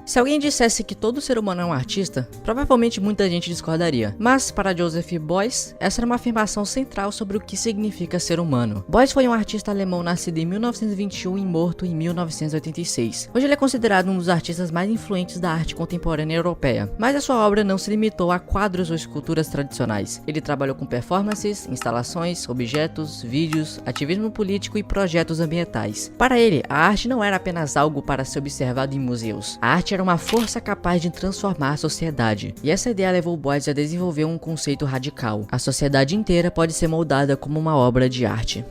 Se alguém dissesse que todo ser humano é um artista, provavelmente muita gente discordaria. Mas, para Joseph Beuys, essa era uma afirmação central sobre o que significa ser humano. Beuys foi um artista alemão nascido em 1921 e morto em 1986. Hoje ele é considerado um dos artistas mais influentes da arte contemporânea europeia, mas a sua obra não se limitou a quadros ou esculturas tradicionais. Ele trabalhou com performances, instalações, objetos, vídeos, ativismo político e projetos ambientais. Para ele, a arte não era apenas algo para ser observado em museus. A arte era uma força capaz de transformar a sociedade, e essa ideia levou Beuys a desenvolver um conceito radical: a sociedade inteira pode ser moldada como uma obra de arte.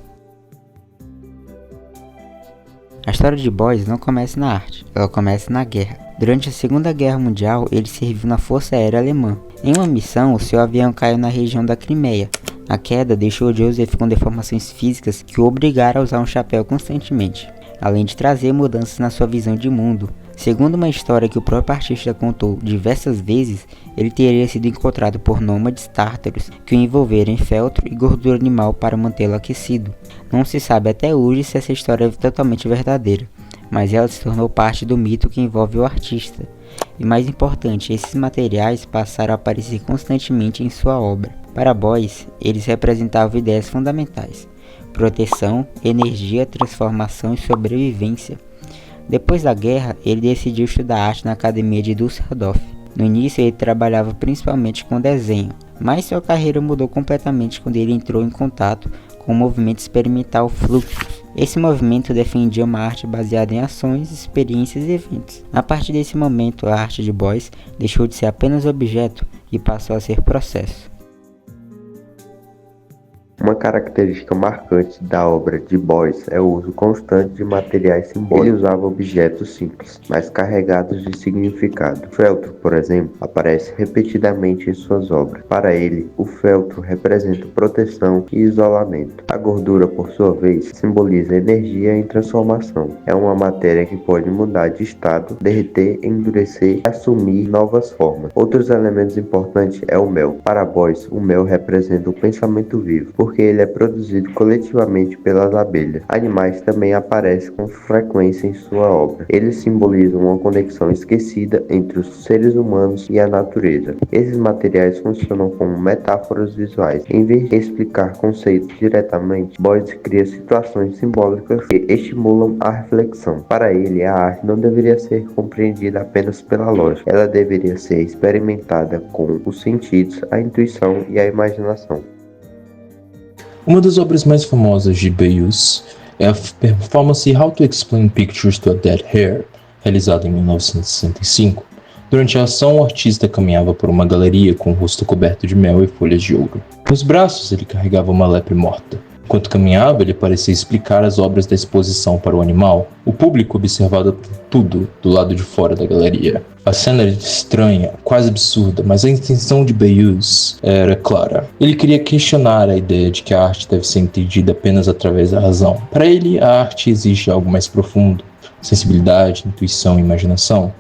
A história de Beuys não começa na arte, ela começa na guerra. Durante a Segunda Guerra Mundial, ele serviu na Força Aérea Alemã. Em uma missão, o seu avião caiu na região da Crimeia. A queda deixou Joseph com deformações físicas que o obrigaram a usar um chapéu constantemente, além de trazer mudanças na sua visão de mundo. Segundo uma história que o próprio artista contou diversas vezes, ele teria sido encontrado por nômades tártaros que o envolveram em feltro e gordura animal para mantê-lo aquecido. Não se sabe até hoje se essa história é totalmente verdadeira, mas ela se tornou parte do mito que envolve o artista. E mais importante, esses materiais passaram a aparecer constantemente em sua obra. Para Beuys, eles representavam ideias fundamentais: proteção, energia, transformação e sobrevivência. Depois da guerra, ele decidiu estudar arte na Academia de Düsseldorf. No início, ele trabalhava principalmente com desenho, mas sua carreira mudou completamente quando ele entrou em contato com o movimento experimental Fluxus. Esse movimento defendia uma arte baseada em ações, experiências e eventos. A partir desse momento, a arte de Beuys deixou de ser apenas objeto e passou a ser processo. Uma característica marcante da obra de Beuys é o uso constante de materiais simbólicos. Ele usava objetos simples, mas carregados de significado. O feltro, por exemplo, aparece repetidamente em suas obras. Para ele, o feltro representa proteção e isolamento. A gordura, por sua vez, simboliza energia em transformação. É uma matéria que pode mudar de estado, derreter, endurecer e assumir novas formas. Outros elementos importantes é o mel. Para Beuys, o mel representa o pensamento vivo, porque ele é produzido coletivamente pelas abelhas. Animais também aparecem com frequência em sua obra. Eles simbolizam uma conexão esquecida entre os seres humanos e a natureza. Esses materiais funcionam como metáforas visuais. Em vez de explicar conceitos diretamente, Beuys cria situações simbólicas que estimulam a reflexão. Para ele, a arte não deveria ser compreendida apenas pela lógica. Ela deveria ser experimentada com os sentidos, a intuição e a imaginação. Uma das obras mais famosas de Beuys é a performance How to Explain Pictures to a Dead Hare, realizada em 1965. Durante a ação, o artista caminhava por uma galeria com o rosto coberto de mel e folhas de ouro. Nos braços, ele carregava uma lepre morta. Enquanto caminhava, ele parecia explicar as obras da exposição para o animal. O público observava tudo do lado de fora da galeria. A cena era estranha, quase absurda, mas a intenção de Beuys era clara. Ele queria questionar a ideia de que a arte deve ser entendida apenas através da razão. Para ele, a arte exige algo mais profundo: sensibilidade, intuição e imaginação.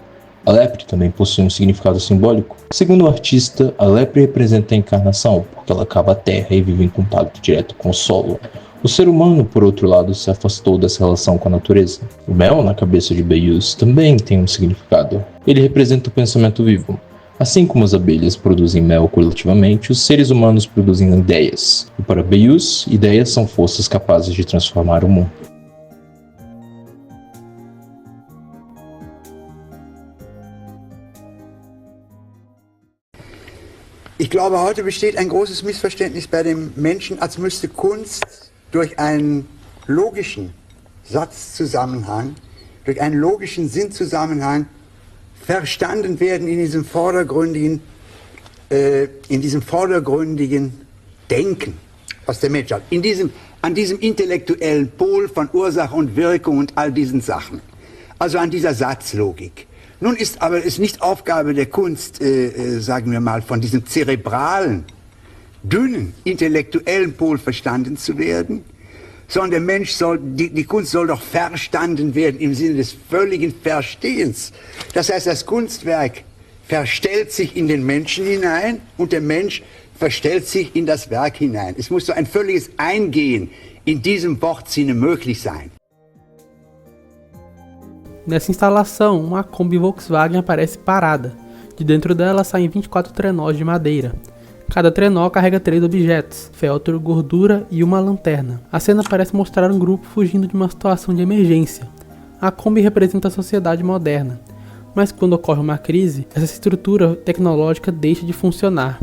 A lepre também possui um significado simbólico. Segundo o artista, a lepre representa a encarnação, porque ela cava a terra e vive em contato direto com o solo. O ser humano, por outro lado, se afastou dessa relação com a natureza. O mel, na cabeça de Beuys, também tem um significado. Ele representa o pensamento vivo. Assim como as abelhas produzem mel coletivamente, os seres humanos produzem ideias. E para Beuys, ideias são forças capazes de transformar o mundo. Ich glaube, heute besteht ein großes Missverständnis bei den Menschen, als müsste Kunst durch einen logischen Satzzusammenhang, durch einen logischen Sinnzusammenhang verstanden werden in diesem vordergründigen Denken, was der Mensch hat, an diesem intellektuellen Pol von Ursache und Wirkung und all diesen Sachen, also an dieser Satzlogik. Nun ist aber es nicht Aufgabe der Kunst, sagen wir mal, von diesem zerebralen, dünnen, intellektuellen Pol verstanden zu werden, sondern der Mensch die Kunst soll doch verstanden werden im Sinne des völligen Verstehens. Das heißt, das Kunstwerk verstellt sich in den Menschen hinein und der Mensch verstellt sich in das Werk hinein. Es muss so ein völliges Eingehen in diesem Wortsinne möglich sein. Nessa instalação, uma Kombi Volkswagen aparece parada. De dentro dela saem 24 trenós de madeira. Cada trenó carrega 3 objetos, feltro, gordura e uma lanterna. A cena parece mostrar um grupo fugindo de uma situação de emergência. A Kombi representa a sociedade moderna, mas quando ocorre uma crise, essa estrutura tecnológica deixa de funcionar.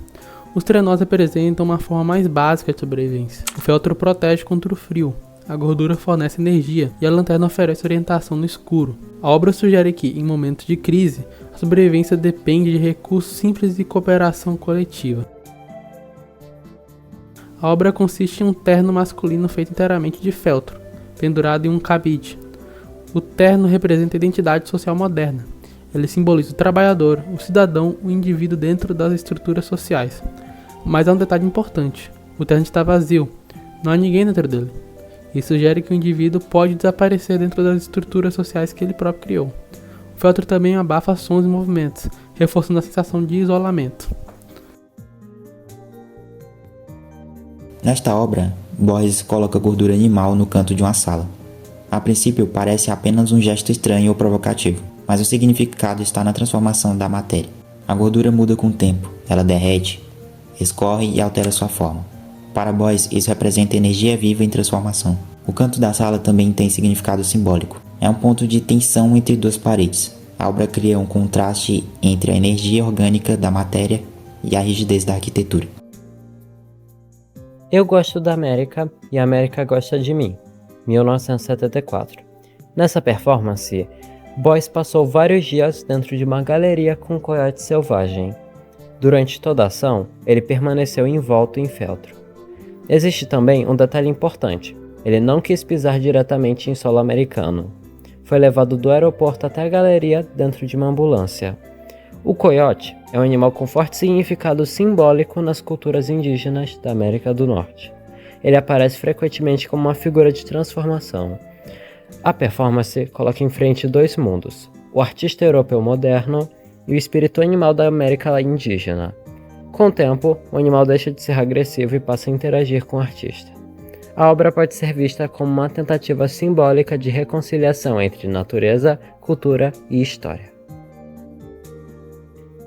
Os trenós representam uma forma mais básica de sobrevivência. O feltro protege contra o frio, a gordura fornece energia e a lanterna oferece orientação no escuro. A obra sugere que, em momentos de crise, a sobrevivência depende de recursos simples e cooperação coletiva. A obra consiste em um terno masculino feito inteiramente de feltro, pendurado em um cabide. O terno representa a identidade social moderna. Ele simboliza o trabalhador, o cidadão, o indivíduo dentro das estruturas sociais. Mas há um detalhe importante: o terno está vazio, não há ninguém dentro dele. Isso sugere que o indivíduo pode desaparecer dentro das estruturas sociais que ele próprio criou. O feltro também abafa sons e movimentos, reforçando a sensação de isolamento. Nesta obra, Borges coloca gordura animal no canto de uma sala. A princípio parece apenas um gesto estranho ou provocativo, mas o significado está na transformação da matéria. A gordura muda com o tempo, ela derrete, escorre e altera sua forma. Para Borges, isso representa energia viva em transformação. O canto da sala também tem significado simbólico. É um ponto de tensão entre duas paredes. A obra cria um contraste entre a energia orgânica da matéria e a rigidez da arquitetura. Eu gosto da América e a América gosta de mim, 1974. Nessa performance, Boyce passou vários dias dentro de uma galeria com um coiote selvagem. Durante toda a ação, ele permaneceu envolto em feltro. Existe também um detalhe importante: ele não quis pisar diretamente em solo americano. Foi levado do aeroporto até a galeria dentro de uma ambulância. O coiote é um animal com forte significado simbólico nas culturas indígenas da América do Norte. Ele aparece frequentemente como uma figura de transformação. A performance coloca em frente dois mundos: o artista europeu moderno e o espírito animal da América indígena. Com o tempo, o animal deixa de ser agressivo e passa a interagir com o artista. A obra pode ser vista como uma tentativa simbólica de reconciliação entre natureza, cultura e história.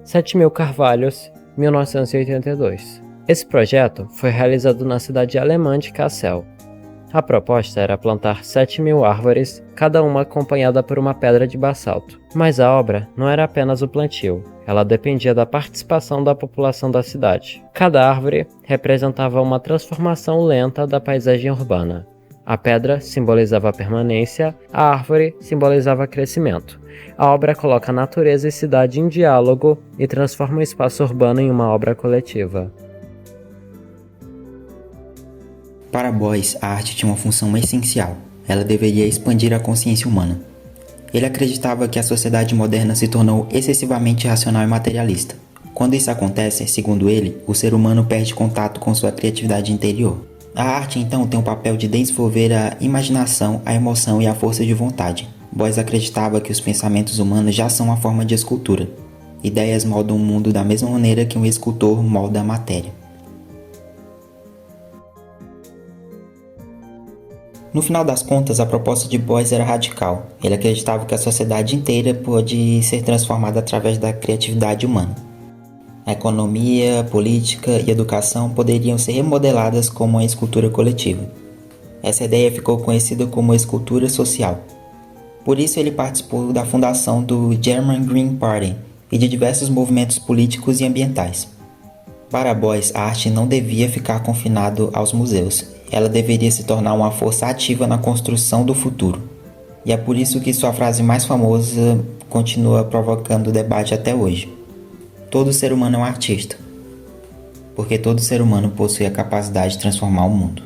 7.000 Carvalhos, 1982. Esse projeto foi realizado na cidade alemã de Kassel. A proposta era plantar 7.000 árvores, cada uma acompanhada por uma pedra de basalto. Mas a obra não era apenas o plantio, ela dependia da participação da população da cidade. Cada árvore representava uma transformação lenta da paisagem urbana. A pedra simbolizava a permanência, a árvore simbolizava crescimento. A obra coloca a natureza e cidade em diálogo e transforma o espaço urbano em uma obra coletiva. Para Boyce, a arte tinha uma função essencial. Ela deveria expandir a consciência humana. Ele acreditava que a sociedade moderna se tornou excessivamente racional e materialista. Quando isso acontece, segundo ele, o ser humano perde contato com sua criatividade interior. A arte, então, tem o papel de desenvolver a imaginação, a emoção e a força de vontade. Boyce acreditava que os pensamentos humanos já são uma forma de escultura. Ideias moldam o mundo da mesma maneira que um escultor molda a matéria. No final das contas, a proposta de Boyce era radical. Ele acreditava que a sociedade inteira pode ser transformada através da criatividade humana. A economia, a política e a educação poderiam ser remodeladas como uma escultura coletiva. Essa ideia ficou conhecida como escultura social. Por isso ele participou da fundação do German Green Party e de diversos movimentos políticos e ambientais. Para Boyce, a arte não devia ficar confinada aos museus. Ela deveria se tornar uma força ativa na construção do futuro. E é por isso que sua frase mais famosa continua provocando debate até hoje. Todo ser humano é um artista, porque todo ser humano possui a capacidade de transformar o mundo.